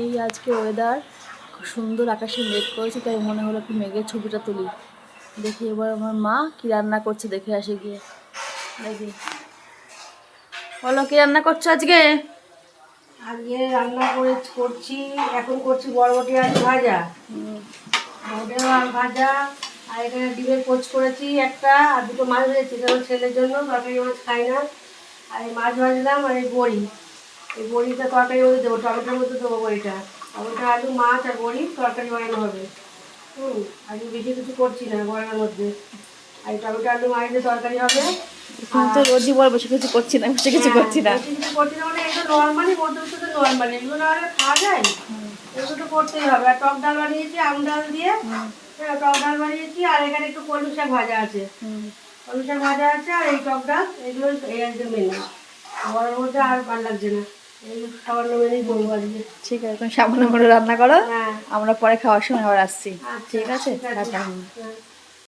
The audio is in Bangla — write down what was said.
এই আজকে ওয়েদার সুন্দর, আকাশে মেঘ করেছে, তাই মনে হলো একটু মেঘের ছবিটা তুলি। দেখি এবার আমার মা কি রান্না করছে, দেখে আসে গিয়ে। দেখি বলো, কি রান্না করছো আজকে? আজকে রান্না করছি এখন করছি বরবটি আলু ভাজা। বরবটি আলু ভাজা আর এখানে ডিমের পোচ করেছি একটা, আর দুটো মাছ ভেজেছি কারণ ছেলের জন্য তরকারি মাছ খাই না। আর এই মাছ ভাজলাম, আর এই বড়ি, এই বড়িটা তরকারির মধ্যে দেবো, টমেটোর মধ্যে দেবো বড়িটা। টমেটো আলু মাছ আর বড়ি তরকারি বানানো হবে। আজকে বেশি কিছু করছি না গরমের মধ্যে। আর এই টমেটো আলু মাছ দিয়ে তরকারি হবে। তুমি তো রোজই বল বসে কিছু করছি না, বসে কিছু করছি না। বেশি কিছু করছি না মানে এগুলো নর্মালি, মধ্যবিত্ত নর্মালি, এগুলো না হলে খাওয়া যায়। এগুলো তো করতেই হবে। আর টক ডাল বানিয়েছি আম ডাল দিয়ে। হ্যাঁ, টক ডাল বানিয়েছি, আর এখানে একটু কলমি শাক ভাজা আছে। কলমি শাক ভাজা আছে আর এই টক ডাল, এগুলো এই আজকে মেনু। গরমের মধ্যে আর ভালো লাগছে না, এই সামান্য মেনুই করবো আজকে। ঠিক আছে, তুমি সামান্য করে রান্না করো, হ্যাঁ, আমরা পরে খাওয়ার সময় আবার আসছি। আচ্ছা, ঠিক আছে, ঠিক আছে। টাটা। হ্যাঁ।